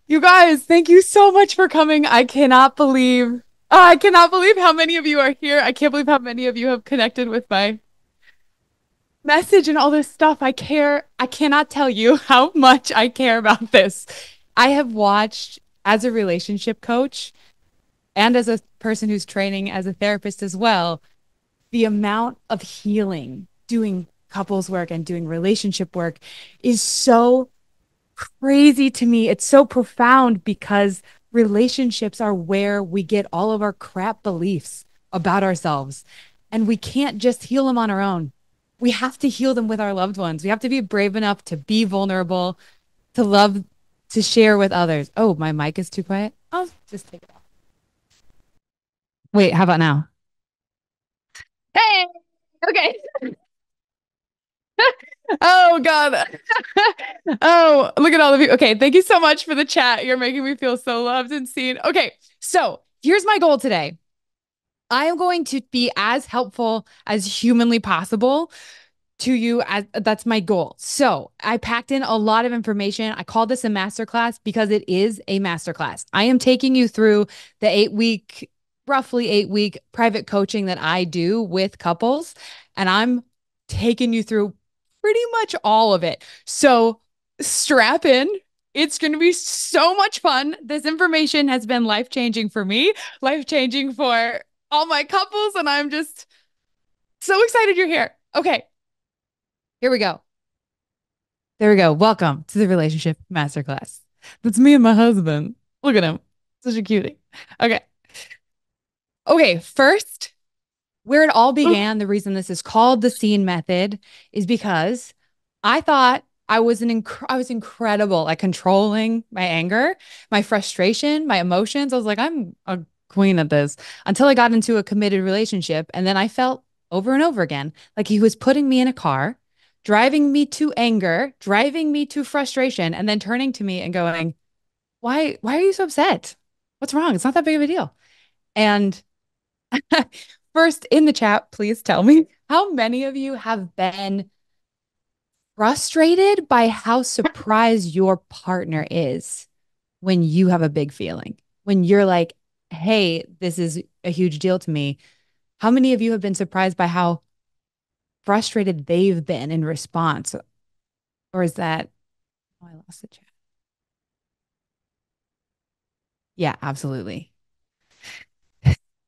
You guys, thank you so much for coming. I cannot believe how many of you are here. I can't believe how many of you have connected with my message and all this stuff. I care. I cannot tell you how much I care about this. I have watched as a relationship coach and as a person who's training as a therapist as well, the amount of healing doing couples work and doing relationship work is so crazy to me. It's so profound because relationships are where we get all of our crap beliefs about ourselves. And we can't just heal them on our own. We have to heal them with our loved ones. We have to be brave enough to be vulnerable, to love, to share with others. Oh, my mic is too quiet. I'll just take it off. Wait, how about now? Hey, okay. Oh God. Oh, look at all of you. Okay, thank you so much for the chat. You're making me feel so loved and seen. Okay, so here's my goal today. I am going to be as helpful as humanly possible to you as that's my goal. So I packed in a lot of information. I call this a masterclass because it is a masterclass. I am taking you through the 8 week, roughly 8 week private coaching that I do with couples, and I'm taking you through pretty much all of it. So strap in. It's going to be so much fun. This information has been life changing for me, life changing for all my couples, and I'm just so excited you're here. Okay, here we go. There we go. Welcome to the Relationship Masterclass. That's me and my husband. Look at him. Such a cutie. Okay. Okay. First, where it all began, the reason this is called the scene method is because I thought I was incredible at controlling my anger, my frustration, my emotions. I was like, I'm a queen at this until I got into a committed relationship. And then I felt over and over again like he was putting me in a car, driving me to anger, driving me to frustration, and then turning to me and going, why are you so upset? What's wrong? It's not that big of a deal. And first in the chat, please tell me how many of you have been frustrated by how surprised your partner is when you have a big feeling, when you're like, hey, this is a huge deal to me. How many of you have been surprised by how frustrated they've been in response? Or is that, oh, I lost the chat. Yeah, absolutely.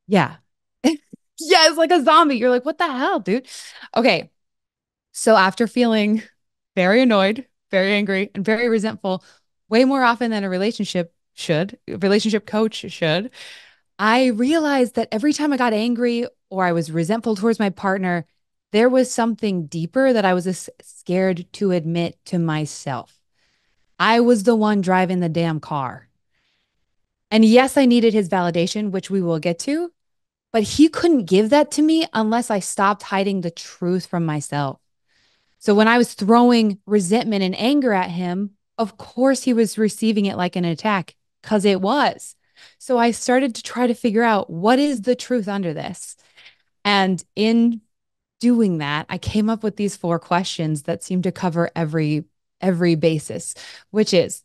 Yeah. Yeah, it's like a zombie. You're like, what the hell, dude? Okay. So after feeling very annoyed, very angry, and very resentful, way more often than a relationship coach should, I realized that every time I got angry or I was resentful towards my partner, there was something deeper that I was scared to admit to myself. I was the one driving the damn car. And yes, I needed his validation, which we will get to, but he couldn't give that to me unless I stopped hiding the truth from myself. So when I was throwing resentment and anger at him, of course he was receiving it like an attack because it was. So I started to try to figure out what is the truth under this. And in doing that, I came up with these 4 questions that seem to cover every basis, which is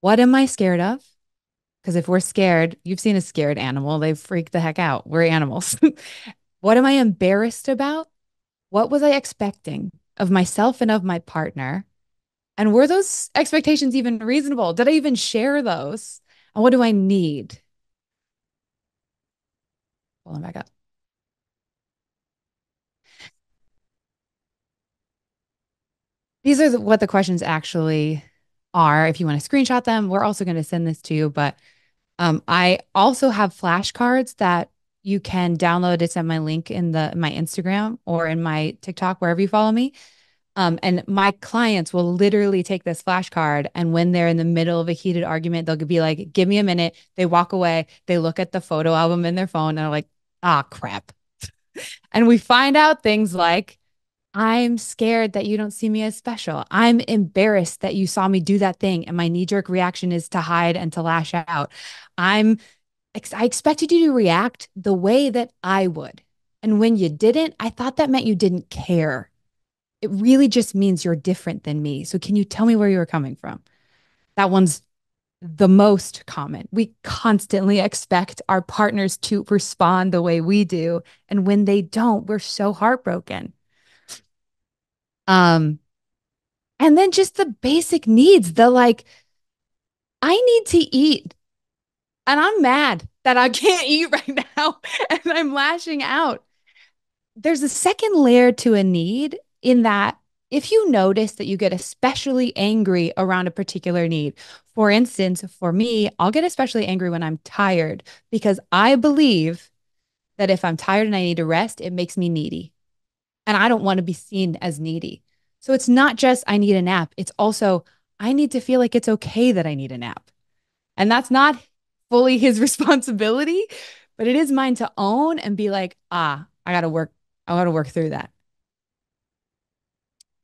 what am I scared of? Because if we're scared, you've seen a scared animal, they freak the heck out. We're animals. What am I embarrassed about? What was I expecting of myself and of my partner? And were those expectations even reasonable? Did I even share those? And what do I need? Pulling back up. These are what the questions actually are. If you want to screenshot them, we're also going to send this to you. But I also have flashcards that you can download. It's at my link in my Instagram or in my TikTok, wherever you follow me. And my clients will literally take this flashcard, and when they're in the middle of a heated argument, they'll be like, give me a minute. They walk away, they look at the photo album in their phone and are like, ah, crap. And we find out things like, I'm scared that you don't see me as special. I'm embarrassed that you saw me do that thing. And my knee jerk reaction is to hide and to lash out. I'm, I expected you to react the way that I would. And when you didn't, I thought that meant you didn't care. It really just means you're different than me. So can you tell me where you were coming from? That one's the most common. We constantly expect our partners to respond the way we do. And when they don't, we're so heartbroken. Um, and then just the basic needs, the like, I need to eat and I'm mad that I can't eat right now and I'm lashing out. There's a second layer to a need in that if you notice that you get especially angry around a particular need, for instance, for me, I'll get especially angry when I'm tired because I believe that if I'm tired and I need to rest, it makes me needy. And I don't want to be seen as needy. So it's not just I need a nap, it's also I need to feel like it's okay that I need a nap. And that's not fully his responsibility, but it is mine to own and be like, I got to work through that.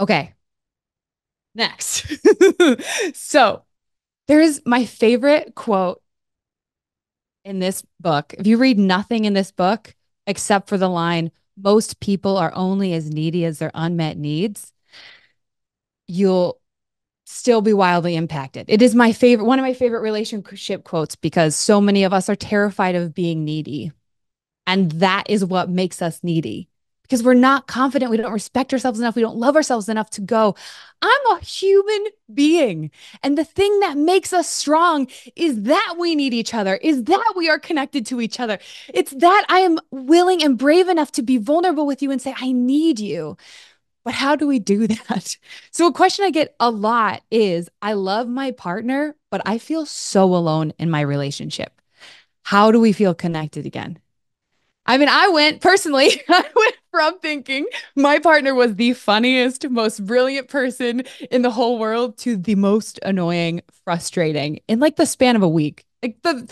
Okay, next. So there's my favorite quote in this book. If you read nothing in this book except for the line, most people are only as needy as their unmet needs, you'll still be wildly impacted. It is my favorite, one of my favorite relationship quotes because so many of us are terrified of being needy. And that is what makes us needy because we're not confident. We don't respect ourselves enough. We don't love ourselves enough to go, I'm a human being. And the thing that makes us strong is that we need each other, is that we are connected to each other. It's that I am willing and brave enough to be vulnerable with you and say, I need you. But how do we do that? So, a question I get a lot is I love my partner, but I feel so alone in my relationship. How do we feel connected again? I mean, I went personally, I went from thinking my partner was the funniest, most brilliant person in the whole world to the most annoying, frustrating in like the span of a week. Like the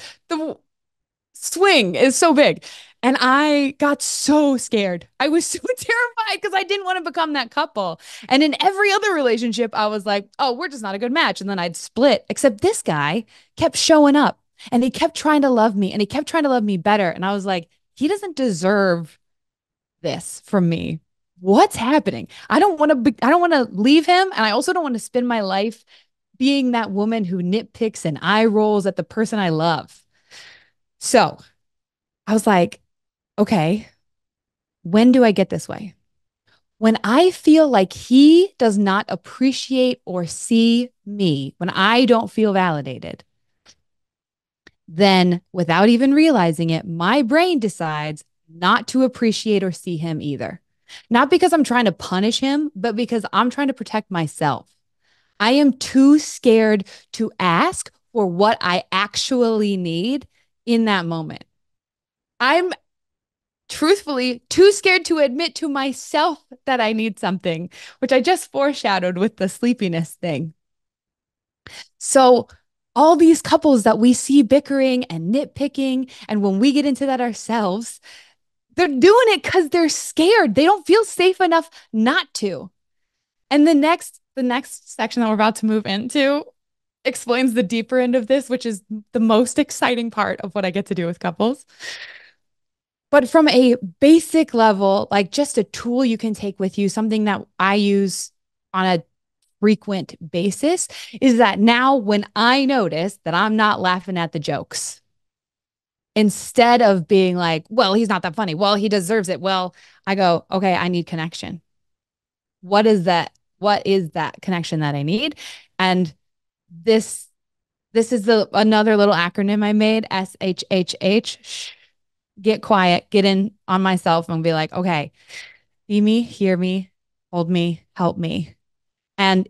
swing is so big. And I got so scared. I was so terrified because I didn't want to become that couple. And in every other relationship, I was like, oh, we're just not a good match. And then I'd split. Except this guy kept showing up and he kept trying to love me and he kept trying to love me better. And I was like, he doesn't deserve this from me. What's happening? I don't want to leave him. And I also don't want to spend my life being that woman who nitpicks and eye rolls at the person I love. So I was like, okay, when do I get this way? When I feel like he does not appreciate or see me, when I don't feel validated, then without even realizing it, my brain decides not to appreciate or see him either. Not because I'm trying to punish him, but because I'm trying to protect myself. I am too scared to ask for what I actually need in that moment. I'm truthfully too scared to admit to myself that I need something, which I just foreshadowed with the sleepiness thing. So, all these couples that we see bickering and nitpicking, and when we get into that ourselves, they're doing it because they're scared. They don't feel safe enough not to. And the next section that we're about to move into explains the deeper end of this, which is the most exciting part of what I get to do with couples. But from a basic level, like just a tool you can take with you, something that I use on a frequent basis is that now when I notice that I'm not laughing at the jokes, instead of being like, well, he's not that funny. Well, he deserves it. Well, I go, okay, I need connection. What is that? What is that connection that I need? And this this is the another little acronym I made, SHHH. Shh, get quiet, get in on myself and be like, okay, see me, hear me, hold me, help me. And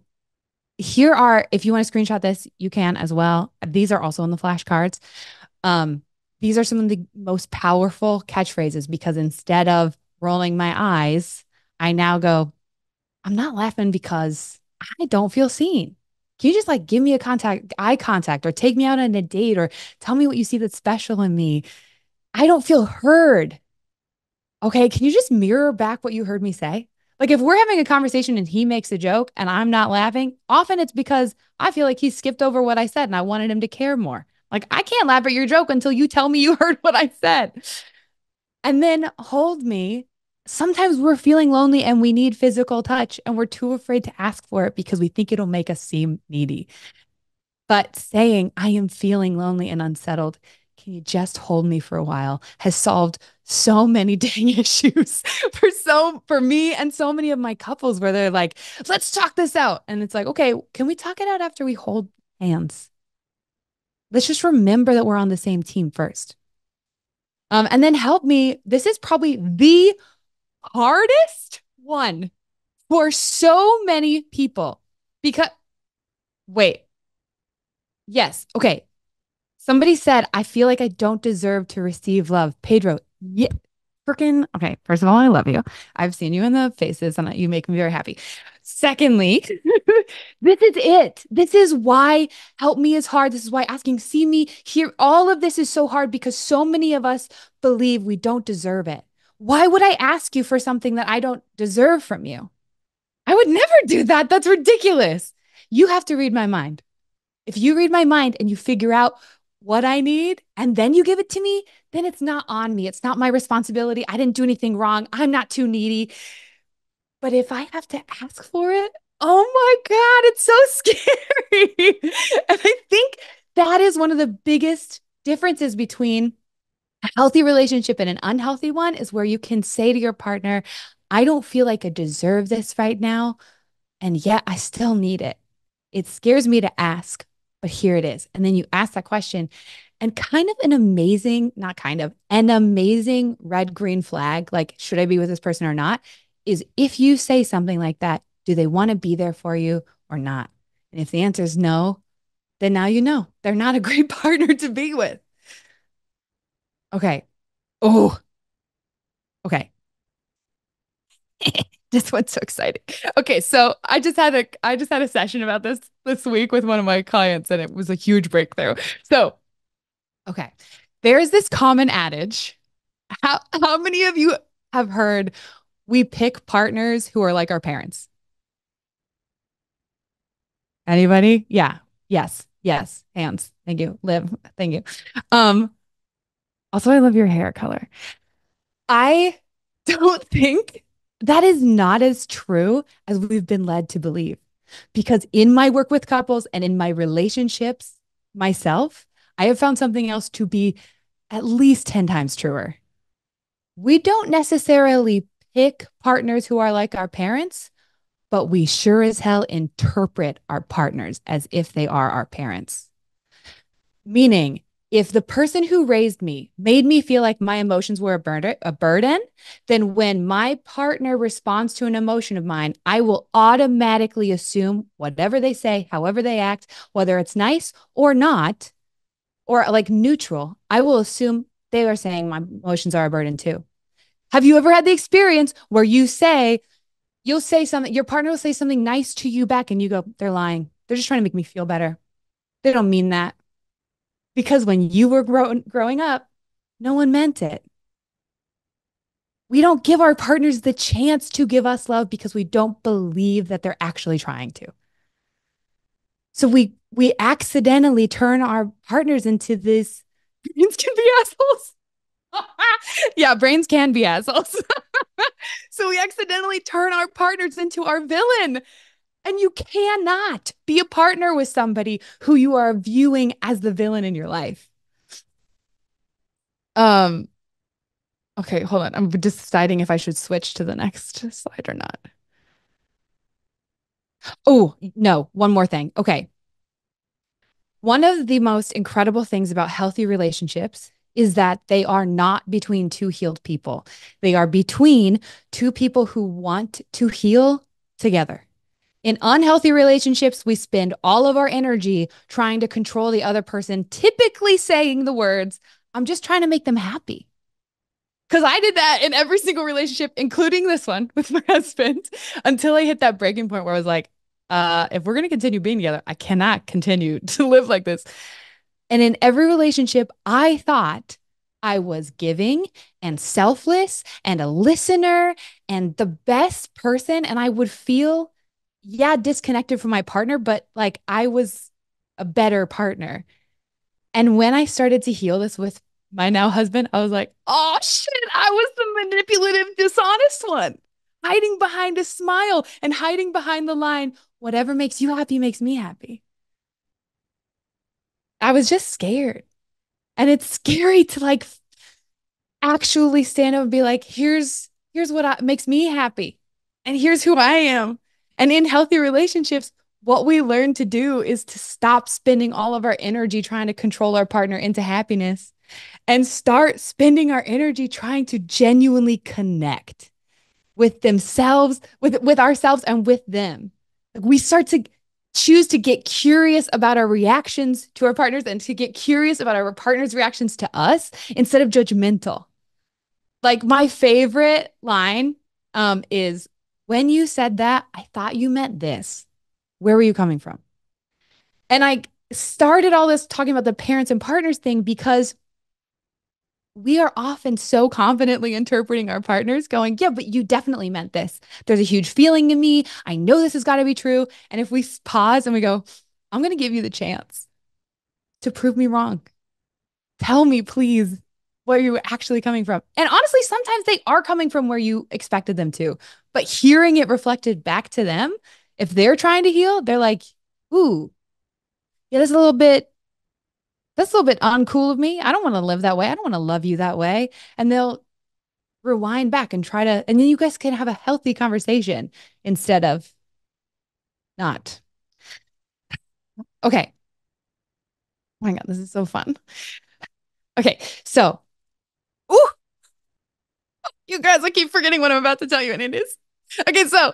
here are, if you want to screenshot this, you can as well. These are also in the flashcards. Um, these are some of the most powerful catchphrases because instead of rolling my eyes, I now go, I'm not laughing because I don't feel seen. Can you just like give me a eye contact, or take me out on a date, or tell me what you see that's special in me? I don't feel heard. Okay, can you just mirror back what you heard me say? Like if we're having a conversation and he makes a joke and I'm not laughing, often it's because I feel like he skipped over what I said and I wanted him to care more. Like I can't laugh at your joke until you tell me you heard what I said. And then hold me. Sometimes we're feeling lonely and we need physical touch and we're too afraid to ask for it because we think it'll make us seem needy. But saying, I am feeling lonely and unsettled. Can you just hold me for a while? Has solved so many dang issues for me and so many of my couples where they're like, let's talk this out. And it's like, okay, can we talk it out after we hold hands? Let's just remember that we're on the same team first. And then help me. This is probably the hardest one for so many people because, wait, yes, okay. Somebody said, I feel like I don't deserve to receive love. Pedro, yeah, freaking, okay. First of all, I love you. I've seen you in the faces and you make me very happy. Secondly, this is it. This is why help me is hard. This is why asking, see me, hear, all of this is so hard because so many of us believe we don't deserve it. Why would I ask you for something that I don't deserve from you? I would never do that. That's ridiculous. You have to read my mind. If you read my mind and you figure out what I need and then you give it to me, then it's not on me. It's not my responsibility. I didn't do anything wrong. I'm not too needy. But if I have to ask for it, oh my God, it's so scary. And I think that is one of the biggest differences between a healthy relationship and an unhealthy one is where you can say to your partner, I don't feel like I deserve this right now. And yet I still need it. It scares me to ask, but here it is. And then you ask that question. And kind of an amazing, not kind of, an amazing red green flag, like, should I be with this person or not? Is if you say something like that, do they want to be there for you or not? And if the answer is no, then now you know they're not a great partner to be with. Okay. Oh, okay. This one's so exciting. Okay, so I just had a session about this week with one of my clients and it was a huge breakthrough. So, okay. There is this common adage. How many of you have heard we pick partners who are like our parents? Anybody? Yeah. Yes. Yes. Hands. Thank you. Liv. Thank you. Um Also I love your hair color. I don't think that is not as true as we've been led to believe. Because in my work with couples and in my relationships myself, I have found something else to be at least 10 times truer. We don't necessarily pick partners who are like our parents, but we sure as hell interpret our partners as if they are our parents. Meaning, if the person who raised me made me feel like my emotions were a burden, then when my partner responds to an emotion of mine, I will automatically assume whatever they say, however they act, whether it's nice or not, or like neutral, I will assume they are saying my emotions are a burden too. Have you ever had the experience where you'll say something, your partner will say something nice to you back, and you go, they're lying. They're just trying to make me feel better. They don't mean that. Because when you were growing up, no one meant it. We don't give our partners the chance to give us love because we don't believe that they're actually trying to. So we accidentally turn our partners into this. Brains can be assholes. Yeah, brains can be assholes. So we accidentally turn our partners into our villain. And you cannot be a partner with somebody who you are viewing as the villain in your life. Um, Okay, hold on. I'm just deciding if I should switch to the next slide or not. Oh, no, one more thing. Okay. One of the most incredible things about healthy relationships is that they are not between two healed people. They are between two people who want to heal together. In unhealthy relationships, we spend all of our energy trying to control the other person, typically saying the words, I'm just trying to make them happy. Because I did that in every single relationship, including this one with my husband, until I hit that breaking point where I was like, if we're going to continue being together, I cannot continue to live like this. And in every relationship, I thought I was giving and selfless and a listener and the best person. And I would feel, yeah, disconnected from my partner, but like I was a better partner. And when I started to heal this with my now husband, I was like, oh shit, I was the manipulative, dishonest one, hiding behind a smile and hiding behind the line, whatever makes you happy makes me happy. I was just scared. And it's scary to like actually stand up and be like, here's what makes me happy. And here's who I am. And in healthy relationships, what we learn to do is to stop spending all of our energy trying to control our partner into happiness and start spending our energy trying to genuinely connect with themselves, with ourselves and with them. Like we start to choose to get curious about our reactions to our partners and to get curious about our partner's reactions to us instead of judgmental. Like my favorite line is when you said that, I thought you meant this. Where were you coming from? And I started all this talking about the parents and partners thing because we are often so confidently interpreting our partners, going, yeah, but you definitely meant this. There's a huge feeling in me. I know this has got to be true. And if we pause and we go, I'm going to give you the chance to prove me wrong. Tell me, please, where you're actually coming from. And honestly, sometimes they are coming from where you expected them to. But hearing it reflected back to them, if they're trying to heal, they're like, ooh, yeah, that's a little bit uncool of me. I don't want to live that way. I don't want to love you that way. And they'll rewind back and try to, and then you guys can have a healthy conversation instead of not. Okay. Oh my God, this is so fun. Okay. So, ooh, you guys, I keep forgetting what I'm about to tell you, and it is. Okay. So,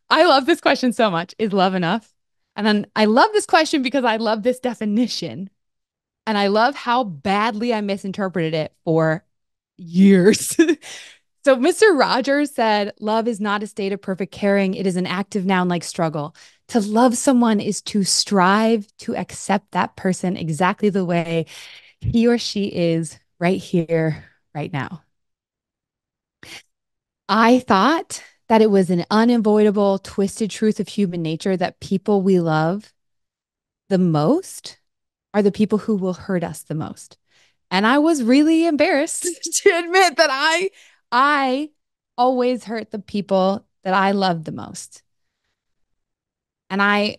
I love this question so much. Is love enough? And then I love this question because I love this definition. And I love how badly I misinterpreted it for years. So Mr. Rogers said, love is not a state of perfect caring. It is an active noun like struggle. To love someone is to strive to accept that person exactly the way he or she is right here, right now. I thought that it was an unavoidable, twisted truth of human nature that people we love the most are the people who will hurt us the most. And I was really embarrassed to admit that I always hurt the people that I love the most. And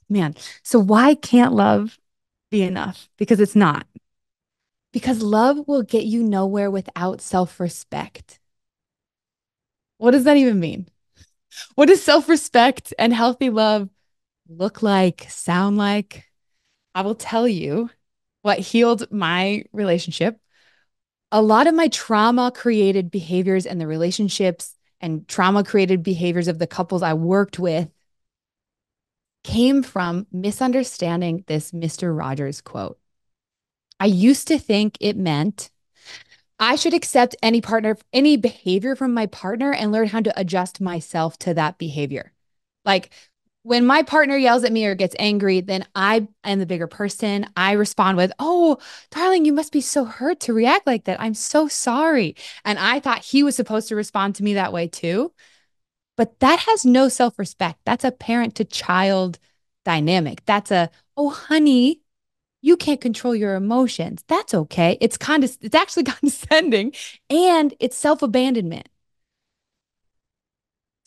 man, so why can't love be enough? Because it's not. Because love will get you nowhere without self-respect. What does that even mean? What does self-respect and healthy love look like, sound like? I will tell you what healed my relationship. A lot of my trauma created behaviors and the relationships and trauma created behaviors of the couples I worked with came from misunderstanding this Mr. Rogers quote. I used to think it meant I should accept any behavior from my partner and learn how to adjust myself to that behavior. Like when my partner yells at me or gets angry, then I am the bigger person. I respond with, oh, darling, you must be so hurt to react like that. I'm so sorry. And I thought he was supposed to respond to me that way too. But that has no self respect. That's a parent to child dynamic. That's oh, honey, you can't control your emotions. That's okay. It's actually condescending and it's self abandonment.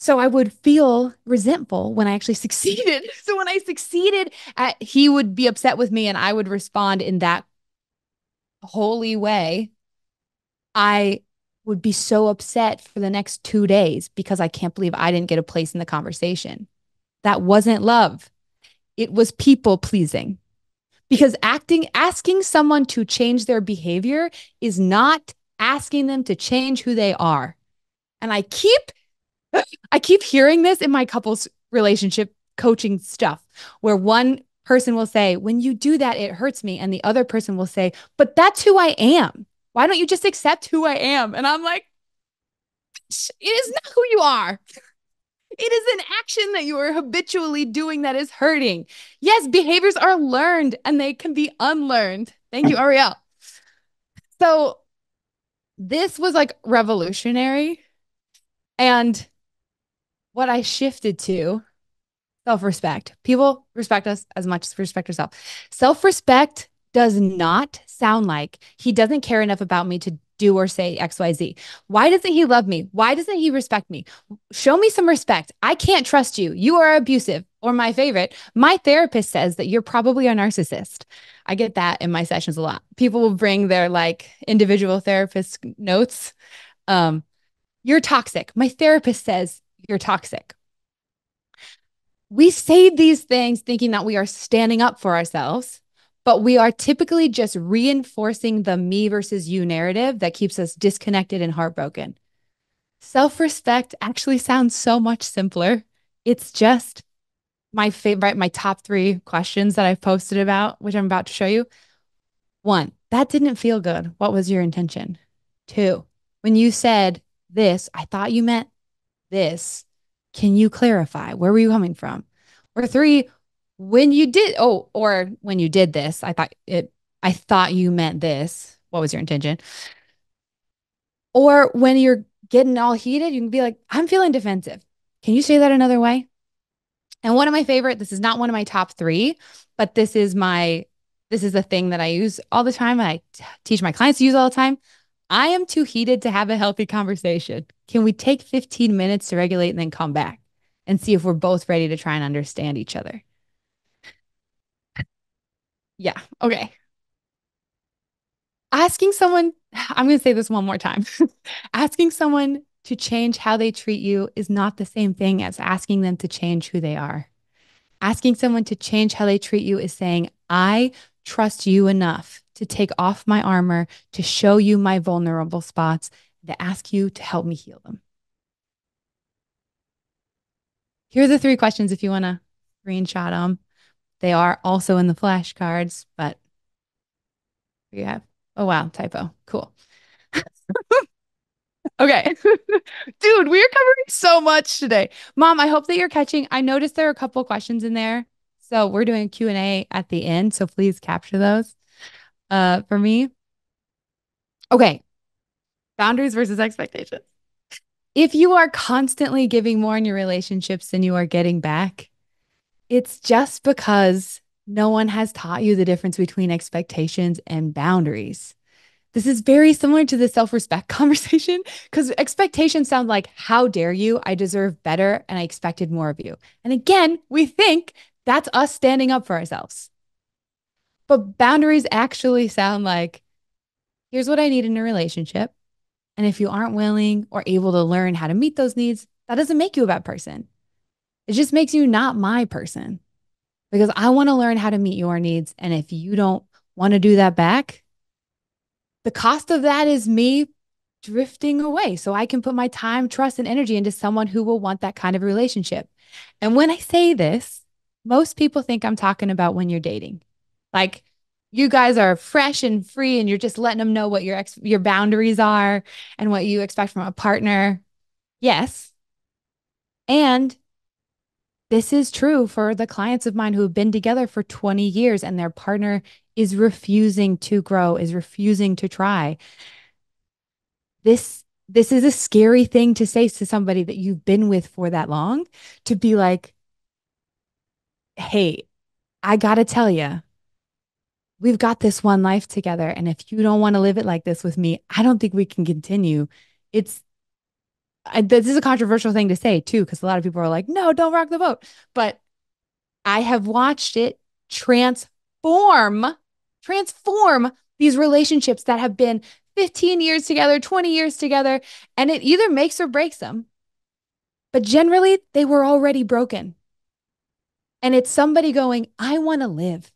So I would feel resentful when I actually succeeded. So when I succeeded, he would be upset with me and I would respond in that holy way. I would be so upset for the next 2 days because I can't believe I didn't get a place in the conversation. That wasn't love. It was people pleasing. Because asking someone to change their behavior is not asking them to change who they are. And I keep hearing this in my couples relationship coaching stuff where one person will say, when you do that, it hurts me. And the other person will say, but that's who I am. Why don't you just accept who I am? And I'm like, it is not who you are. It is an action that you are habitually doing that is hurting. Yes, behaviors are learned and they can be unlearned. Thank you, Ariel. So this was like revolutionary. And what I shifted to self-respect. People respect us as much as we respect ourselves. Self-respect does not sound like he doesn't care enough about me to do or say XYZ. Why doesn't he love me? Why doesn't he respect me? Show me some respect. I can't trust you. You are abusive. Or my favorite, my therapist says that you're probably a narcissist. I get that in my sessions a lot. People will bring their like individual therapist notes. Um, you're toxic. My therapist says you're toxic. We say these things thinking that we are standing up for ourselves, but we are typically just reinforcing the me versus you narrative that keeps us disconnected and heartbroken. Self respect actually sounds so much simpler. It's just my favorite, my top three questions that I've posted about, which I'm about to show you. One, that didn't feel good. What was your intention? Two, when you said this, I thought you meant this. Can you clarify? Where were you coming from? Or three, when you did this, I thought you meant this. What was your intention? Or when you're getting all heated, you can be like, I'm feeling defensive. Can you say that another way? And one of my favorite, this is not one of my top three, but this is a thing that I use all the time. Teach my clients to use all the time. I am too heated to have a healthy conversation. Can we take 15 minutes to regulate and then come back and see if we're both ready to try and understand each other? Yeah. Okay. Asking someone, I'm going to say this one more time. Asking someone to change how they treat you is not the same thing as asking them to change who they are. Asking someone to change how they treat you is saying, I trust you enough to take off my armor, to show you my vulnerable spots, to ask you to help me heal them. Here are the three questions if you want to screenshot them. They are also in the flashcards, but you have, oh, wow, typo. Cool. Okay. Dude, we are covering so much today. Mom, I hope that you're catching. I noticed there are a couple questions in there. So we're doing a Q&A at the end. So please capture those for me. Okay. Boundaries versus expectations. If you are constantly giving more in your relationships than you are getting back, it's just because no one has taught you the difference between expectations and boundaries. This is very similar to the self respect conversation because expectations sound like, how dare you? I deserve better and I expected more of you. And again, we think that's us standing up for ourselves. But boundaries actually sound like, here's what I need in a relationship. And if you aren't willing or able to learn how to meet those needs, that doesn't make you a bad person. It just makes you not my person because I want to learn how to meet your needs. And if you don't want to do that back, the cost of that is me drifting away so I can put my time, trust, and energy into someone who will want that kind of relationship. And when I say this, most people think I'm talking about when you're dating. Like you guys are fresh and free and you're just letting them know what your boundaries are and what you expect from a partner. Yes. And this is true for the clients of mine who have been together for 20 years and their partner is refusing to grow, is refusing to try. This is a scary thing to say to somebody that you've been with for that long, to be like, hey, I gotta tell you, we've got this one life together. And if you don't want to live it like this with me, I don't think we can continue. It's this is a controversial thing to say too, because a lot of people are like, no, don't rock the boat. But I have watched it transform, transform these relationships that have been 15 years together, 20 years together, and it either makes or breaks them. But generally, they were already broken. And it's somebody going, I want to live.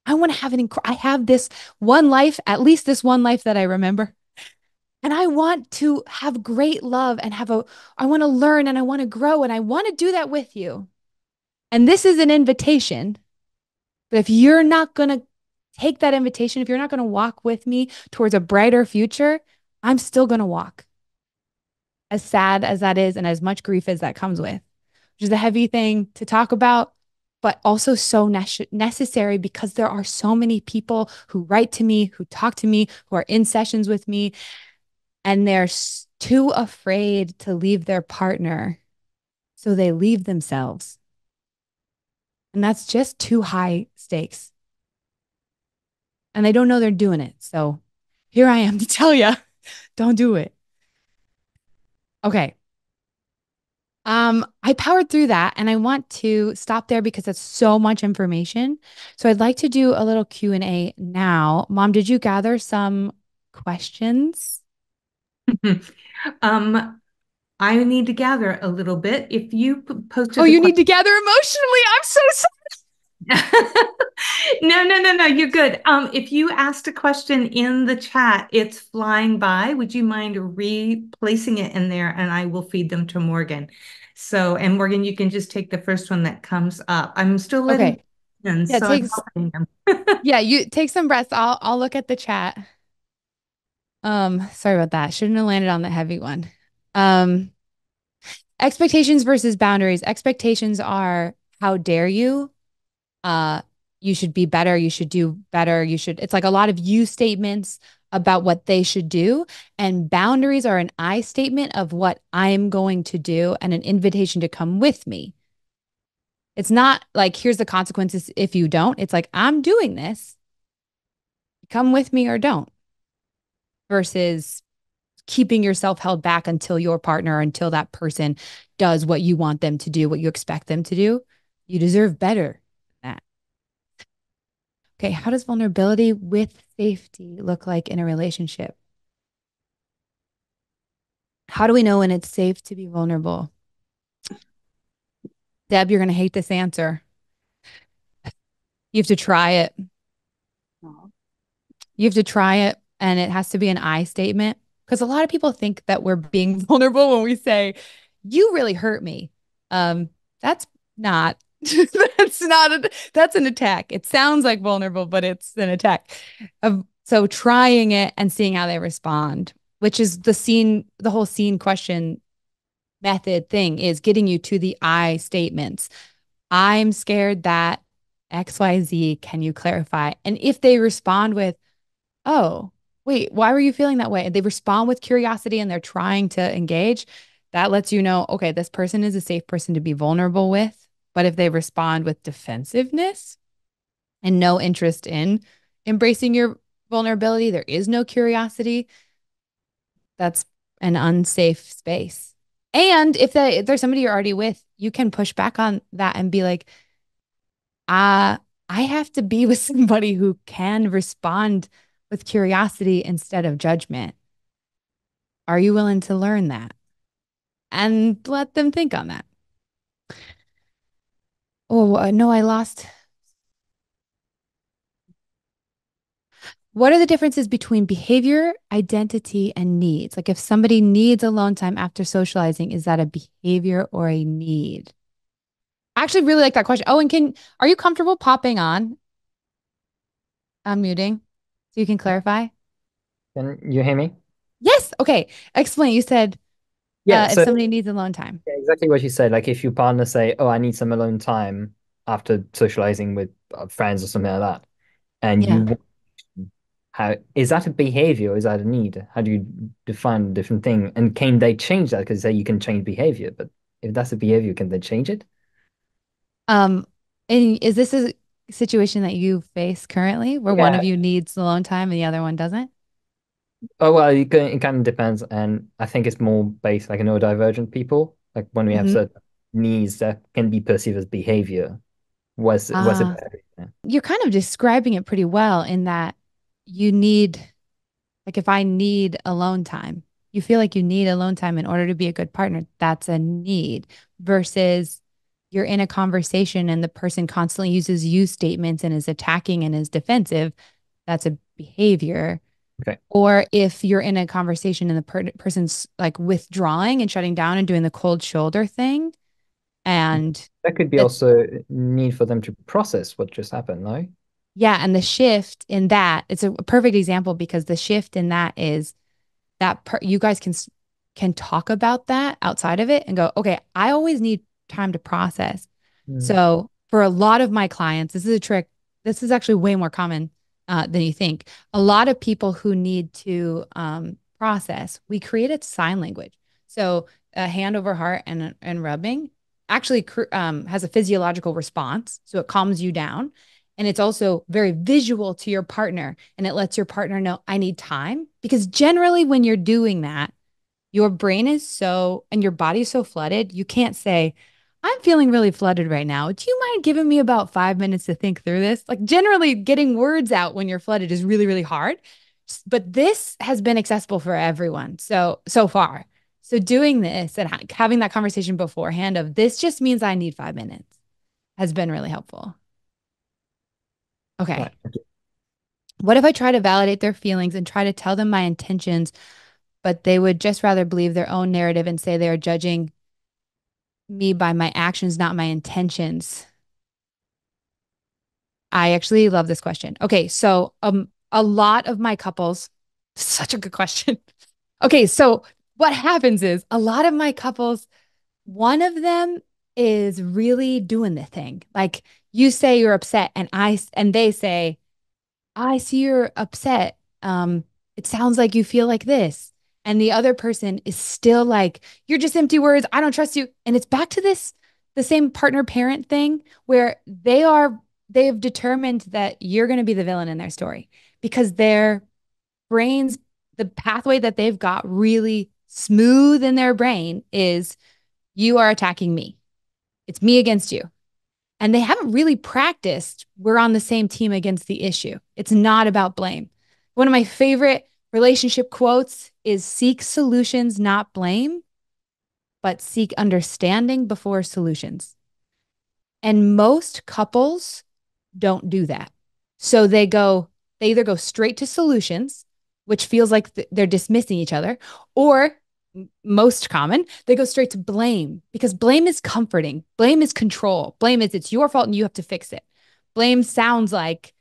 I want to have I have this one life, at least this one life that I remember. And I want to have great love and I want to learn and I want to grow and I want to do that with you. And this is an invitation. But if you're not going to take that invitation, if you're not going to walk with me towards a brighter future, I'm still going to walk. As sad as that is and as much grief as that comes with, which is a heavy thing to talk about, but also so necessary because there are so many people who write to me, who talk to me, who are in sessions with me, and they're too afraid to leave their partner. So they leave themselves. And that's just too high stakes. And they don't know they're doing it. So here I am to tell you, don't do it. Okay. I powered through that and I want to stop there because that's so much information. So I'd like to do a little Q&A now. Mom, did you gather some questions? Um, I need to gather a little bit. If you Oh, posted the you question, need to gather emotionally. I'm so sorry. no, you're good. If you asked a question in the chat, it's flying by. Would you mind replacing it in there, and I will feed them to Morgan. So, and Morgan, you can just take the first one that comes up. I'm still letting Okay. in, Yeah, so I'm helping them. yeah, you take some breaths. I'll look at the chat. Sorry about that. Shouldn't have landed on the heavy one. Um, Expectations versus boundaries. Expectations are how dare you? Uh, you should be better, you should do better, you should. It's like a lot of you statements about what they should do, and boundaries are an I statement of what I'm going to do and an invitation to come with me. It's not like here's the consequences if you don't. It's like I'm doing this. Come with me or don't. Versus keeping yourself held back until your partner, until that person does what you want them to do, what you expect them to do. You deserve better than that. Okay, how does vulnerability with safety look like in a relationship? How do we know when it's safe to be vulnerable? Deb, you're going to hate this answer. You have to try it. You have to try it, and it has to be an I statement because a lot of people think that we're being vulnerable when we say, "You really hurt me." That's not. That's an attack. It sounds like vulnerable, but it's an attack. So trying it and seeing how they respond, which is the whole scene question method thing is getting you to the I statements. I'm scared that XYZ, can you clarify? And if they respond with, oh, wait, why were you feeling that way? And they respond with curiosity and they're trying to engage, that lets you know, okay, this person is a safe person to be vulnerable with. But if they respond with defensiveness and no interest in embracing your vulnerability, there is no curiosity, that's an unsafe space. And if there's somebody you're already with, you can push back on that and be like, I have to be with somebody who can respond with curiosity instead of judgment. Are you willing to learn that? And let them think on that. Oh, no, I lost. What are the differences between behavior, identity, and needs? Like if somebody needs alone time after socializing, is that a behavior or a need? I actually really like that question. Oh, and are you comfortable popping on, unmuting so you can clarify? Can you hear me? Yes. Okay. Explain. You said Yeah, if so somebody needs alone time. yeah, exactly what you said. Like if your partner say, "Oh, I need some alone time after socializing with friends or something like that," and Yeah. how is that a behavior or is that a need? How do you define a different thing? And can they change that? Because say you can change behavior, but if that's a behavior, can they change it? Um, and is this a situation that you face currently where one Yeah. of you needs alone time and the other one doesn't? Oh well, it kind of depends, and I think it's more based like neurodivergent people. Like when we have Hmm. certain needs that can be perceived as behavior. Was it Uh, behavior? you're kind of describing it pretty well in that you need, like, if I need alone time, you feel like you need alone time in order to be a good partner. That's a need versus you're in a conversation and the person constantly uses you statements and is attacking and is defensive. That's a behavior. Okay. Or if you're in a conversation and the person's like withdrawing and shutting down and doing the cold shoulder thing, and That could be that, also need for them to process what just happened, no? yeah, and the shift in that, it's a perfect example because the shift in that is you guys can talk about that outside of it and go, okay, I always need time to process. Mm. So for a lot of my clients, this is a trick. This is actually way more common than you think. A lot of people who need to process, we created sign language. So a hand over heart and rubbing actually has a physiological response. So it calms you down. And it's also very visual to your partner. And it lets your partner know, I need time. Because generally, when you're doing that, Your brain is so, and your body is so flooded, you can't say, I'm feeling really flooded right now. Do you mind giving me about 5 minutes to think through this? Like, generally, getting words out when you're flooded is really, really hard. But this has been accessible for everyone so far. So, doing this and having that conversation beforehand of this just means I need 5 minutes has been really helpful. Right. Okay. Okay. What if I try to validate their feelings and try to tell them my intentions, but they would just rather believe their own narrative and say they are judging me by my actions, not my intentions? I actually love this question. Okay, so a lot of my couples, such a good question. Okay, so what happens is a lot of my couples, one of them is really doing the thing. Like you say you're upset and they say, I see you're upset. It sounds like you feel like this. And the other person is still like, you're just empty words. I don't trust you. And it's back to the same partner parent thing where they've determined that you're going to be the villain in their story because their brains, the pathway that they've got really smooth in their brain is you are attacking me. It's me against you, and they haven't really practiced we're on the same team against the issue. It's not about blame. One of my favorite relationship quotes is seek solutions, not blame, but seek understanding before solutions. And most couples don't do that. So they either go straight to solutions, which feels like they're dismissing each other, or most common, they go straight to blame because blame is comforting. Blame is control. Blame is it's your fault and you have to fix it. Blame sounds like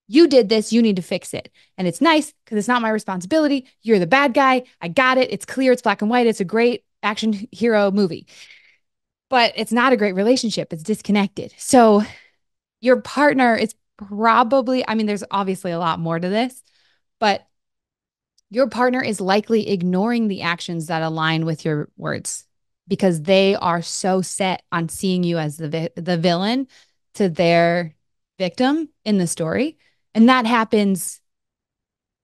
you did this, you need to fix it. And it's nice because it's not my responsibility. You're the bad guy. I got it. It's clear. It's black and white. It's a great action hero movie, but it's not a great relationship. It's disconnected. So your partner is probably, I mean, there's obviously a lot more to this, but your partner is likely ignoring the actions that align with your words because they are so set on seeing you as the villain to their victim in the story. And that happens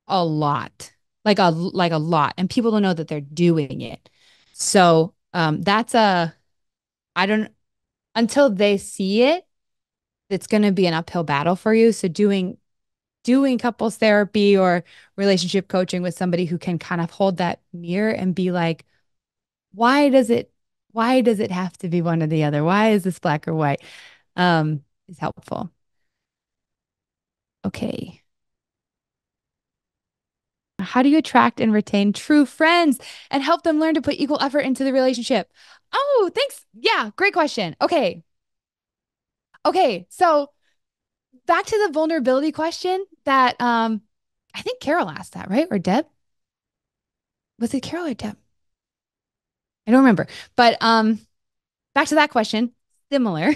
a lot, like a lot. And people don't know that they're doing it. So that's I don't, until they see it, it's going to be an uphill battle for you. So doing couples therapy or relationship coaching with somebody who can kind of hold that mirror and be like, why does it why does it have to be one or the other? Why is this black or white? Is helpful. Okay. How do you attract and retain true friends and help them learn to put equal effort into the relationship? Oh, thanks. Yeah, great question. Okay. Okay. So back to the vulnerability question that I think Carol asked that, right? Or Deb? Was it Carol or Deb? I don't remember. But back to that question, similar.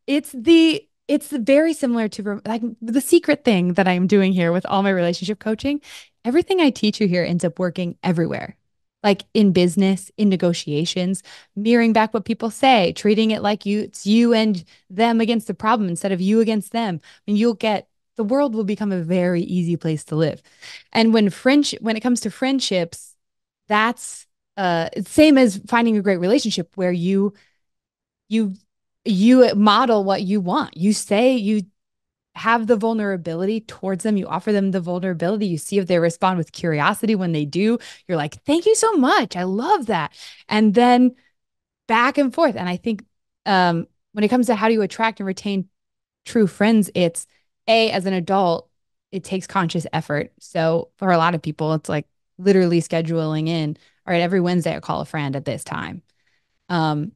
It's very similar to like the secret thing that I'm doing here with all my relationship coaching. Everything I teach you here ends up working everywhere. Like in business, in negotiations, mirroring back what people say, treating it like it's you and them against the problem instead of you against them. And the world will become a very easy place to live. And when it comes to friendships, that's it's same as finding a great relationship where you you model what you want. You say you have the vulnerability towards them. You offer them the vulnerability. You see if they respond with curiosity. When they do, you're like, thank you so much. I love that. And then back and forth. And I think when it comes to how do you attract and retain true friends, it's as an adult, it takes conscious effort. So for a lot of people, it's like literally scheduling in, all right, every Wednesday I call a friend at this time. Um,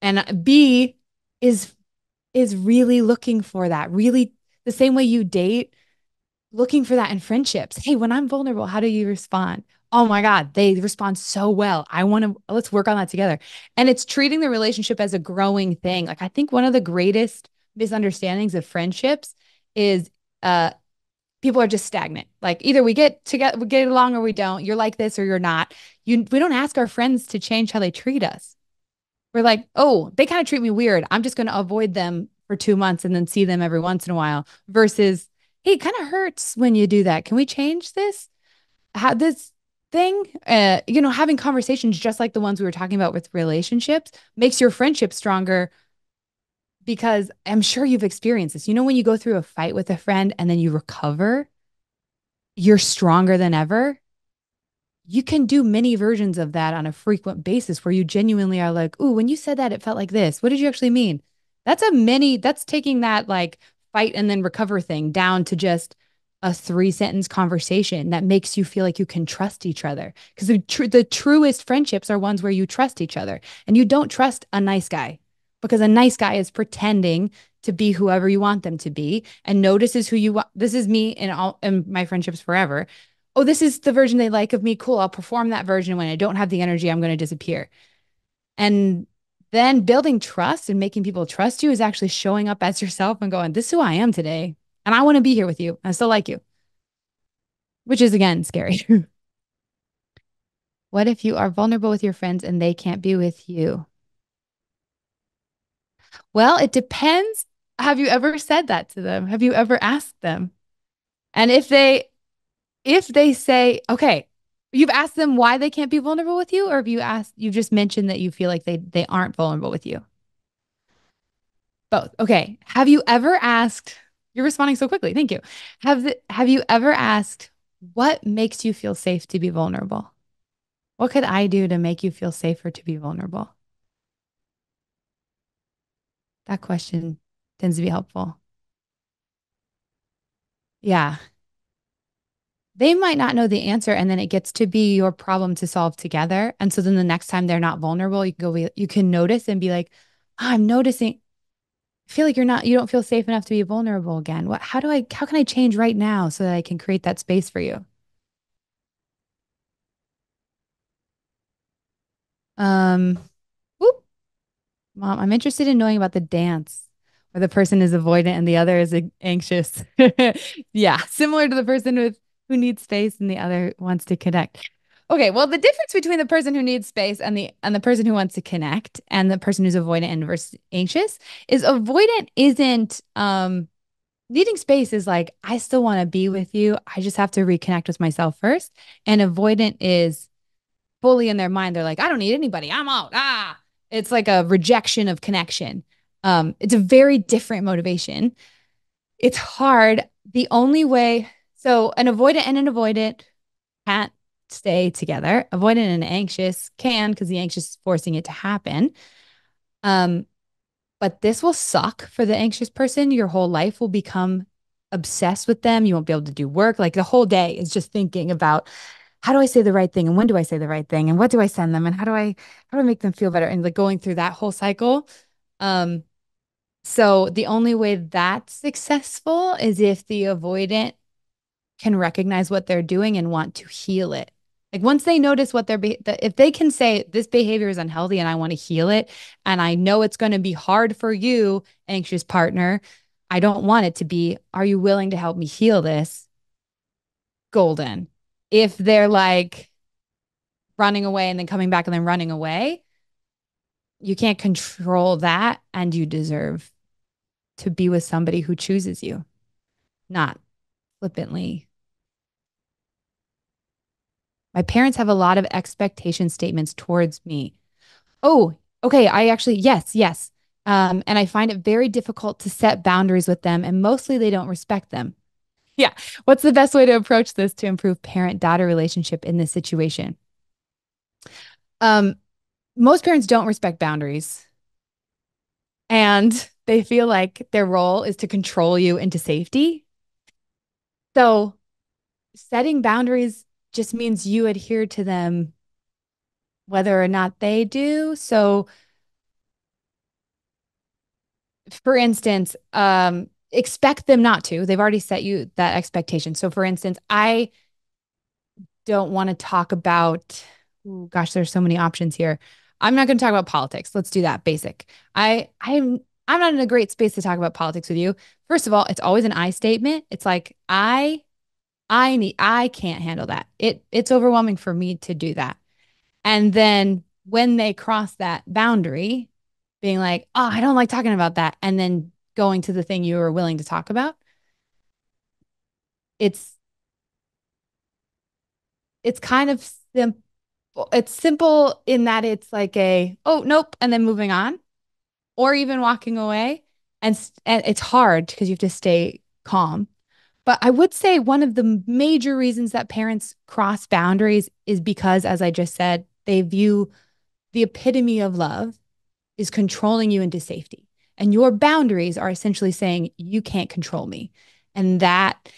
and B is really looking for that, really the same way you date, looking for that in friendships. Hey, when I'm vulnerable, how do you respond? Oh my God, they respond so well. Let's work on that together. And it's treating the relationship as a growing thing. Like I think one of the greatest misunderstandings of friendships is uh people are just stagnant. Like either we get together, we get along or we don't. You're like this or you're not. We don't ask our friends to change how they treat us. We're like, oh, they kind of treat me weird. I'm just going to avoid them for 2 months and then see them every once in a while versus, hey, it kind of hurts when you do that. Can we change this? How this? thing. Having conversations just like the ones we were talking about with relationships makes your friendship stronger because I'm sure you've experienced this. When you go through a fight with a friend and then you recover, you're stronger than ever. You can do many versions of that on a frequent basis where you genuinely are like, "Ooh, when you said that, it felt like this. What did you actually mean?" That's taking that like fight and then recover thing down to just a 3 sentence conversation that makes you feel like you can trust each other. Because the truest friendships are ones where you trust each other and you don't trust a nice guy because a nice guy is pretending to be whoever you want them to be and notices who you want. This is me in all in my friendships forever. Oh, this is the version they like of me. Cool. I'll perform that version. When I don't have the energy, I'm going to disappear. And then building trust and making people trust you is actually showing up as yourself and going, this is who I am today. And I want to be here with you. I still like you, which is again scary. What if you are vulnerable with your friends and they can't be with you? Well, it depends. Have you ever said that to them? Have you ever asked them? And if they say, okay, you've asked them why they can't be vulnerable with you, or have you've just mentioned that you feel like they aren't vulnerable with you? Both. Okay. Have you ever asked, you're responding so quickly. Thank you. Have you ever asked what makes you feel safe to be vulnerable? What could I do to make you feel safer to be vulnerable? That question tends to be helpful. Yeah. They might not know the answer and then it gets to be your problem to solve together. And so then the next time they're not vulnerable, you can notice and be like, "Oh, I'm noticing, I feel like you don't feel safe enough to be vulnerable again. How can I change right now so that I can create that space for you?" Um, whoop, Mom, I'm interested in knowing about the dance where the person is avoidant and the other is anxious. Yeah, similar to the person who needs space and the other wants to connect. Okay, well, the difference between the person who needs space and the person who wants to connect and the person who's avoidant and versus anxious is avoidant isn't needing space is like I still want to be with you. I just have to reconnect with myself first. And avoidant is fully in their mind. They're like, I don't need anybody. I'm out. Ah, it's like a rejection of connection. It's a very different motivation. It's hard. The only way, so an avoidant can't stay together. Avoidant and anxious can because the anxious is forcing it to happen. Um, but this will suck for the anxious person. Your whole life will become obsessed with them. You won't be able to do work. Like the whole day is just thinking about how do I say the right thing and when do I say the right thing and what do I send them and how do I make them feel better and like going through that whole cycle. Um, so the only way that's successful is if the avoidant can recognize what they're doing and want to heal it. Like once they notice if they can say this behavior is unhealthy and I want to heal it, and I know it's going to be hard for you, anxious partner. I don't want it to be. Are you willing to help me heal this? Golden. If they're like running away and then coming back and then running away, you can't control that, and you deserve to be with somebody who chooses you, not flippantly. My parents have a lot of expectation statements towards me. Oh, okay. I actually, yes, yes. And I find it very difficult to set boundaries with them, and mostly they don't respect them. Yeah. What's the best way to approach this to improve parent-daughter relationship in this situation? Um, Most parents don't respect boundaries, and they feel like their role is to control you into safety. So setting boundaries just means you adhere to them whether or not they do. So for instance, expect them not to. They've already set you that expectation. So, for instance, I don't want to talk about, oh gosh, there's so many options here. I'm not going to talk about politics. Let's do that basic. I'm not in a great space to talk about politics with you. First of all, it's always an I statement. It's like I can't handle that. It's overwhelming for me to do that. And then when they cross that boundary, being like, oh, I don't like talking about that. And then going to the thing you were willing to talk about, it's it's kind of simple. It's simple in that it's like a, oh, nope, and then moving on, or even walking away. And it's hard because you have to stay calm. But I would say one of the major reasons that parents cross boundaries is because, as I just said, they view the epitome of love is controlling you into safety. And your boundaries are essentially saying, you can't control me. And that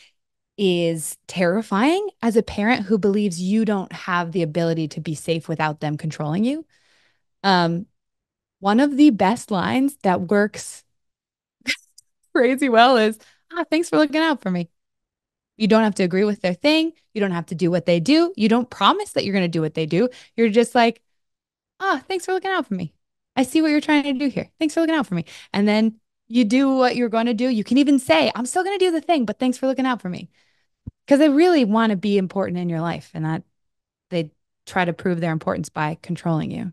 is terrifying as a parent who believes you don't have the ability to be safe without them controlling you. Um, One of the best lines that works crazy well is, thanks for looking out for me. You don't have to agree with their thing. You don't have to do what they do. You don't promise that you're going to do what they do. You're just like, thanks for looking out for me. I see what you're trying to do here. Thanks for looking out for me. And then you do what you're going to do. You can even say, I'm still going to do the thing, but thanks for looking out for me. Because they really want to be important in your life and that they try to prove their importance by controlling you.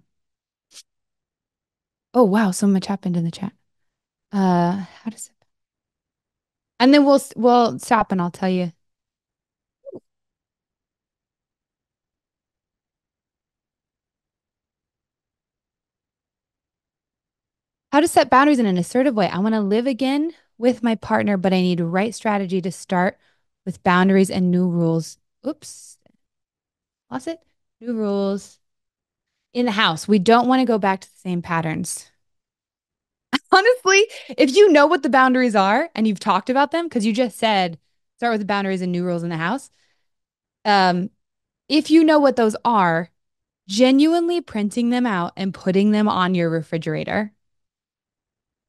Oh, wow. So much happened in the chat. How does it? And then we'll stop and I'll tell you. How to set boundaries in an assertive way. I want to live again with my partner, but I need the right strategy to start with boundaries and new rules. Oops, lost it. New rules in the house. We don't want to go back to the same patterns. Honestly, if you know what the boundaries are and you've talked about them, because you just said start with the boundaries and new rules in the house. Um, if you know what those are, genuinely printing them out and putting them on your refrigerator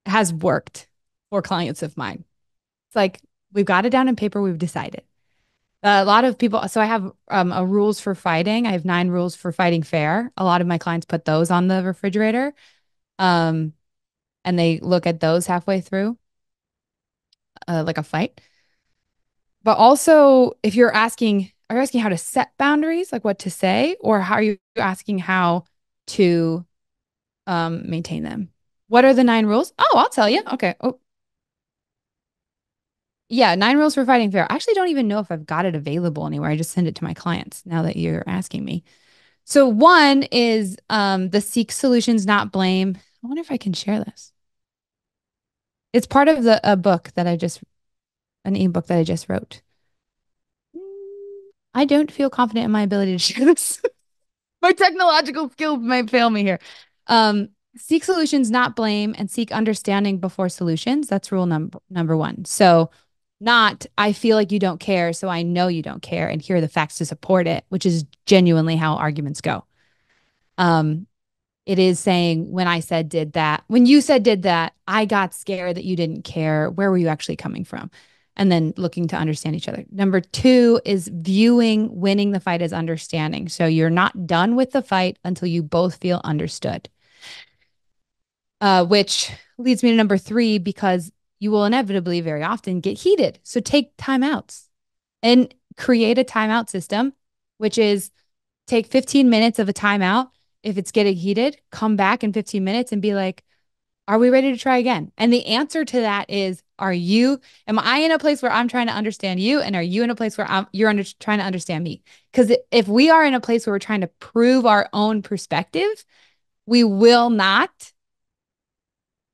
has worked for clients of mine. It's like, we've got it down in paper, we've decided. A lot of people, so I have a rules for fighting. I have 9 rules for fighting fair. A lot of my clients put those on the refrigerator. Um, and they look at those halfway through, like a fight. But also, if you're asking, are you asking how to set boundaries, like what to say, or how are you asking how to maintain them? What are the 9 rules? Oh, I'll tell you. Okay. Oh, yeah, 9 rules for fighting fair. I actually don't even know if I've got it available anywhere. I just send it to my clients now that you're asking me. So one is the seek solutions, not blame. I wonder if I can share this. It's part of a book that an ebook that I just wrote. I don't feel confident in my ability to share this. My technological skills might fail me here. Seek solutions, not blame, and seek understanding before solutions. That's rule number 1. So not, I feel like you don't care, so I know you don't care, and here are the facts to support it, which is genuinely how arguments go. Um, it is saying, when you said did that, I got scared that you didn't care. Where were you actually coming from? And then looking to understand each other. Number 2 is viewing winning the fight as understanding. So you're not done with the fight until you both feel understood. Which leads me to number 3, because you will inevitably very often get heated. So take timeouts and create a timeout system, which is take 15 minutes of a timeout. If it's getting heated, come back in 15 minutes and be like, are we ready to try again? And the answer to that is, am I in a place where I'm trying to understand you? And are you in a place where trying to understand me? Because if we are in a place where we're trying to prove our own perspective, we will not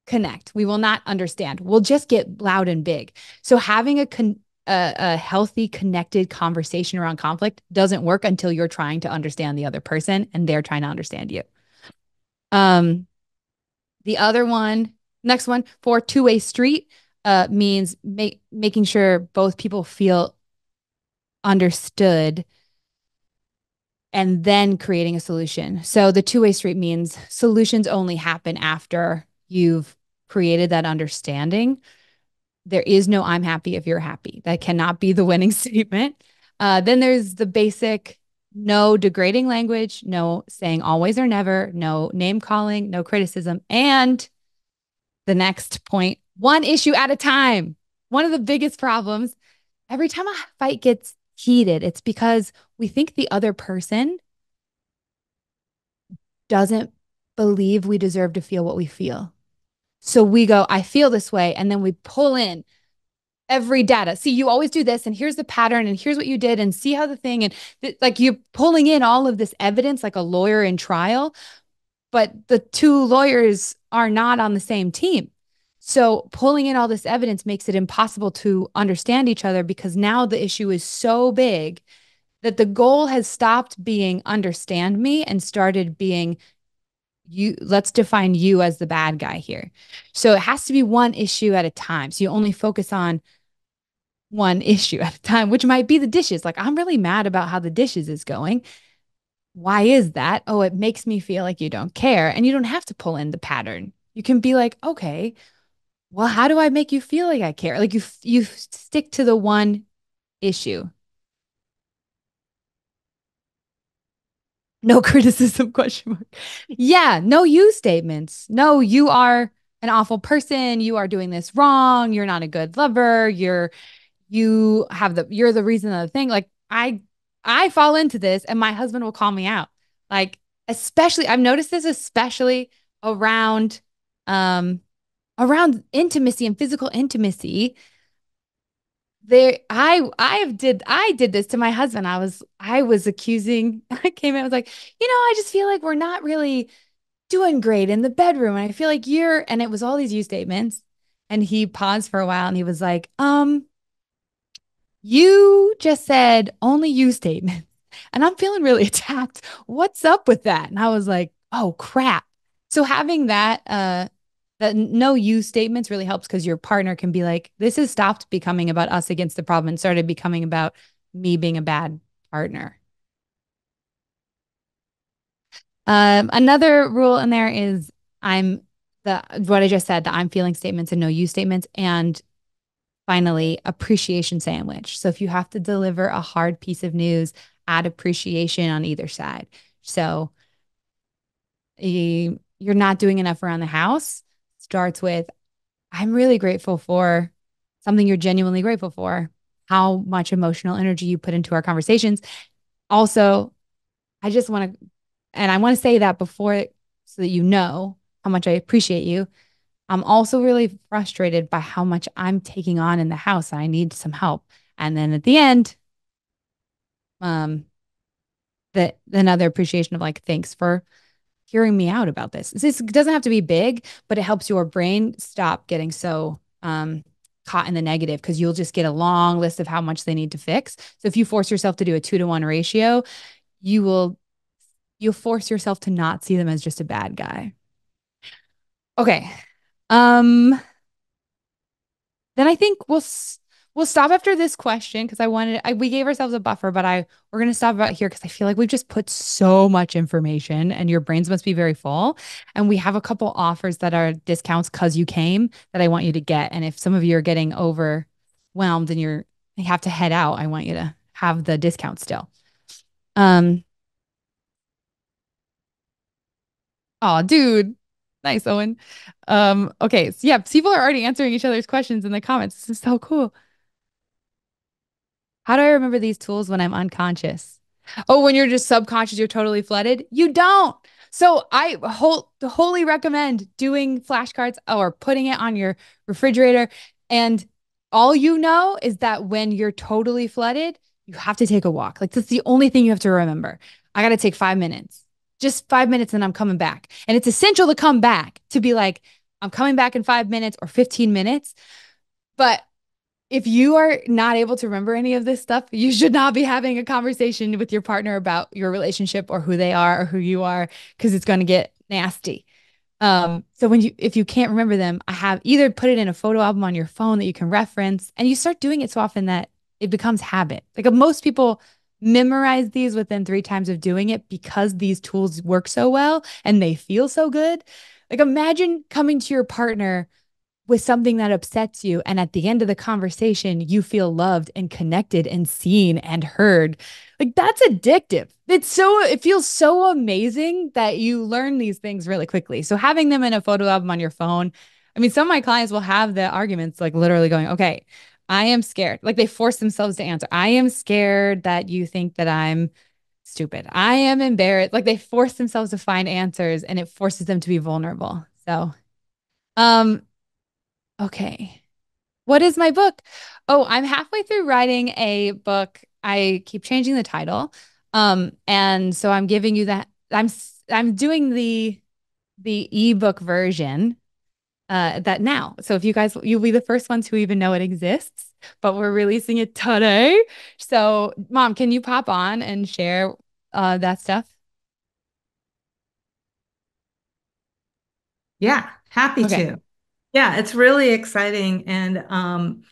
connect. We will not understand. We'll just get loud and big. So having a healthy, connected conversation around conflict doesn't work until you're trying to understand the other person and they're trying to understand you. The other one, next one for two-way street, means making sure both people feel understood and then creating a solution. So the two-way street means solutions only happen after you've created that understanding. There is no I'm happy if you're happy. That cannot be the winning statement. Then there's the basic no degrading language, no saying always or never, no name calling, no criticism. And the next point, one issue at a time. One of the biggest problems, every time a fight gets heated, it's because we think the other person doesn't believe we deserve to feel what we feel. So we go, I feel this way. And then we pull in every data. See, you always do this, and here's the pattern, and here's what you did, and see how the thing, and like you're pulling in all of this evidence like a lawyer in trial, but the two lawyers are not on the same team. So pulling in all this evidence makes it impossible to understand each other because now the issue is so big that the goal has stopped being understand me and started being you. Let's define you as the bad guy here. So it has to be one issue at a time. So you only focus on one issue at a time, which might be the dishes. Like, I'm really mad about how the dishes is going. Why is that? Oh, it makes me feel like you don't care. And you don't have to pull in the pattern. You can be like, okay, well, how do I make you feel like I care? Like you stick to the one issue. No criticism question mark. Yeah, no you statements. No, you are an awful person. You are doing this wrong. You're not a good lover. You're the reason of the thing. Like I fall into this and my husband will call me out. Like, especially I've noticed this especially around um around intimacy and physical intimacy. I did this to my husband. I was accusing I came out, I was like, I just feel like we're not really doing great in the bedroom. And I feel like you're, and it was all these you statements. And he paused for a while and he was like, you just said only you statements. And I'm feeling really attacked. What's up with that? And I was like, oh crap. So having that no you statements really helps because your partner can be like, this has stopped becoming about us against the problem and started becoming about me being a bad partner. Another rule in there is I'm the what I just said, the I'm feeling statements and no you statements. And finally, appreciation sandwich. So if you have to deliver a hard piece of news, add appreciation on either side. So you're not doing enough around the house. Starts with, I'm really grateful for something you're genuinely grateful for, how much emotional energy you put into our conversations. Also, I just want to, and I want to say that before so that you know how much I appreciate you. I'm also really frustrated by how much I'm taking on in the house. I need some help. And then at the end, um, another appreciation of like, thanks for hearing me out about this. This doesn't have to be big, but it helps your brain stop getting so caught in the negative because you'll just get a long list of how much they need to fix. So if you force yourself to do a 2-to-1 ratio, you will you'll force yourself to not see them as just a bad guy. Okay. Um, then I think we'll stop after this question because we gave ourselves a buffer, but we're gonna stop about here because I feel like we've just put so much information and your brains must be very full. And we have a couple offers that are discounts because you came that I want you to get. And if some of you are getting overwhelmed and you have to head out, I want you to have the discount still. Um, oh, dude. Nice, Owen. Okay. So yeah, people are already answering each other's questions in the comments. This is so cool. How do I remember these tools when I'm unconscious? Oh, when you're just subconscious, you're totally flooded? You don't. So I wholly recommend doing flashcards or putting it on your refrigerator. And all you know is that when you're totally flooded, you have to take a walk. Like, that's the only thing you have to remember. I got to take 5 minutes, just 5 minutes, and I'm coming back. And it's essential to come back to be like, I'm coming back in 5 minutes or 15 minutes. But if you are not able to remember any of this stuff, you should not be having a conversation with your partner about your relationship or who they are or who you are, because it's going to get nasty. So if you can't remember them, I have either put it in a photo album on your phone that you can reference, and you start doing it so often that it becomes habit. Like, most people memorize these within 3 times of doing it because these tools work so well and they feel so good. Like, imagine coming to your partner with something that upsets you. And at the end of the conversation, you feel loved and connected and seen and heard. Like, that's addictive. It feels so amazing that you learn these things really quickly. So having them in a photo album on your phone, I mean, some of my clients will have the arguments like literally going, okay, I am scared. Like, they force themselves to answer. I am scared that you think that I'm stupid. I am embarrassed. Like, they force themselves to find answers and it forces them to be vulnerable. So, um, okay. What is my book? Oh, I'm halfway through writing a book. I keep changing the title. And so I'm giving you that. I'm doing the ebook version that now. So if you guys, you'll be the first ones who even know it exists, but we're releasing it today. So, Mom, can you pop on and share that stuff? Yeah, happy Okay. to. Yeah, it's really exciting. And and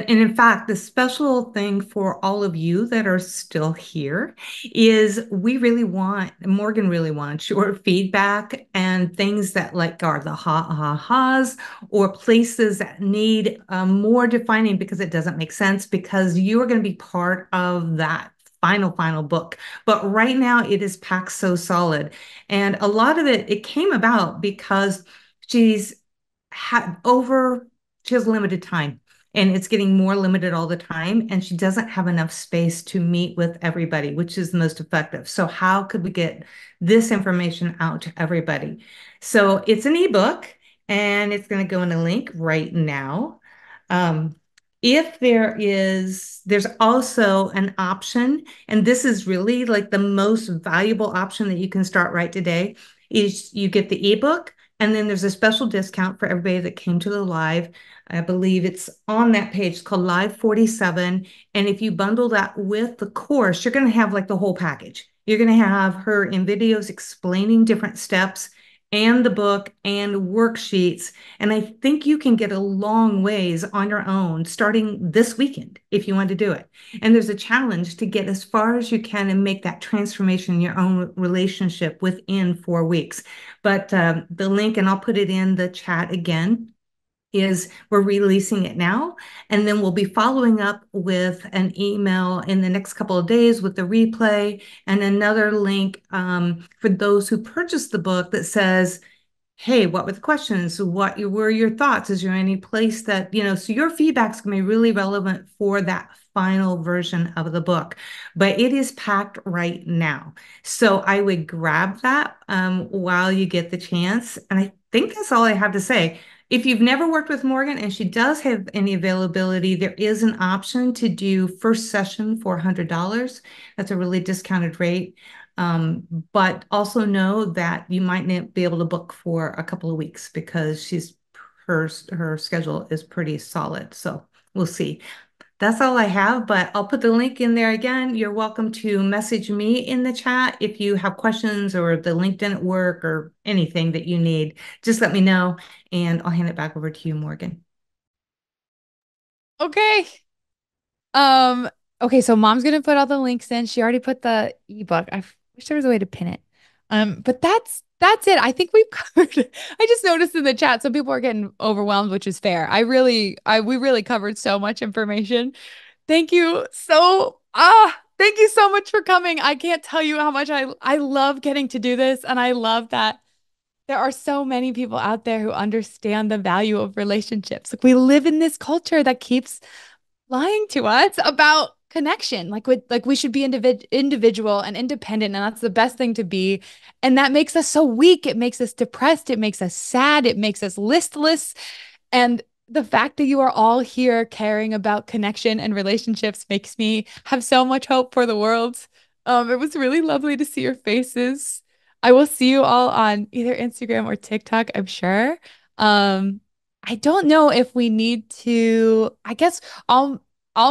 in fact, the special thing for all of you that are still here is Morgan really wants your feedback and things that like are the ha-ha-has or places that need more defining because it doesn't make sense because you are going to be part of that final book. But right now it is packed so solid. And a lot of it came about because she's had over she has limited time and it's getting more limited all the time and she doesn't have enough space to meet with everybody, which is the most effective. So how could we get this information out to everybody? So it's an ebook and it's going to go in a link right now. um, if there's also an option, and this is really like the most valuable option that you can start right today, is you get the ebook and then there's a special discount for everybody that came to the live. I believe it's on that page. It's called Live 47. And if you bundle that with the course, you're going to have like the whole package. You're going to have her in videos explaining different steps and the book and worksheets. And I think you can get a long ways on your own starting this weekend if you want to do it. And there's a challenge to get as far as you can and make that transformation in your own relationship within 4 weeks. But the link, and I'll put it in the chat again, is we're releasing it now. And then we'll be following up with an email in the next couple of days with the replay and another link for those who purchased the book that says, hey, what were the questions? What were your thoughts? Is there any place that, so your feedback's going to be really relevant for that final version of the book, but it is packed right now. So I would grab that while you get the chance. And I think that's all I have to say. If you've never worked with Morgan and she does have any availability, there is an option to do first session for $100. That's a really discounted rate. But also know that you might not be able to book for a couple of weeks because her schedule is pretty solid. So we'll see. That's all I have, but I'll put the link in there again. You're welcome to message me in the chat if you have questions or the link didn't work or anything that you need. Just let me know and I'll hand it back over to you, Morgan. Okay. Um, okay, so Mom's gonna put all the links in. She already put the ebook. I wish there was a way to pin it. But that's it. I think we've covered. I just noticed in the chat some people are getting overwhelmed, which is fair. We really covered so much information. Thank you so much for coming. I can't tell you how much I love getting to do this, and I love that there are so many people out there who understand the value of relationships. Like we live in this culture that keeps lying to us about connection. Like we should be individual and independent, and that's the best thing to be. And that makes us so weak. It makes us depressed. It makes us sad. It makes us listless. And the fact that you are all here caring about connection and relationships makes me have so much hope for the world. It was really lovely to see your faces. I will see you all on either Instagram or TikTok, I'm sure. Um, I don't know if we need to, I guess I'll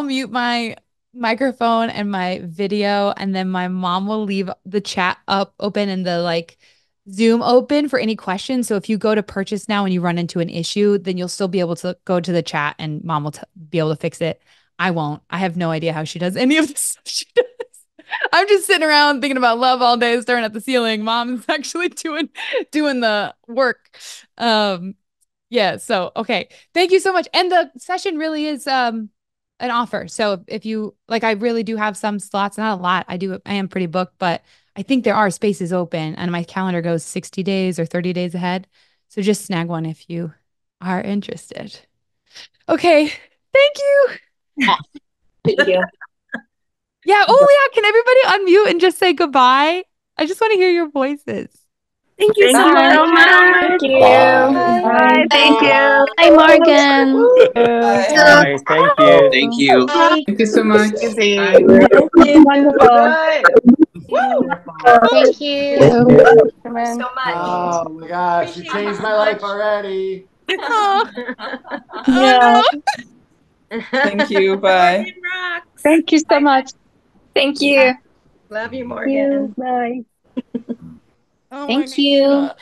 mute my microphone and my video, and then my mom will leave the chat up open and the like Zoom open for any questions. So if you go to purchase now and you run into an issue, then you'll still be able to go to the chat and mom will be able to fix it. I won't. I have no idea how she does any of this stuff she does. I'm just sitting around thinking about love all day, staring at the ceiling. Mom's actually doing the work. Um, yeah, so okay. Thank you so much. And the session really is an offer. So if you like, I really do have some slots, not a lot. I am pretty booked, but I think there are spaces open and my calendar goes 60 days or 30 days ahead. So just snag one if you are interested. Okay. Thank you. Thank you. Yeah. Oh, yeah. Can everybody unmute and just say goodbye? I just want to hear your voices. Thank you so Thank you much. so much. Thank you. Bye. Bye. Thank you. Bye, Morgan. Bye. Bye. Thank you. Thank you. Bye. Thank you so much. Easy. Thank you. Wonderful. Good. Thank you. So much. Oh my gosh, you Appreciate it changed so my life much. already. Oh, Yeah. oh Thank you. Bye. Morgan rocks. Thank you so much. Thank you. Love you, Thank you. Morgan. Bye. no. Oh my Thank you. God.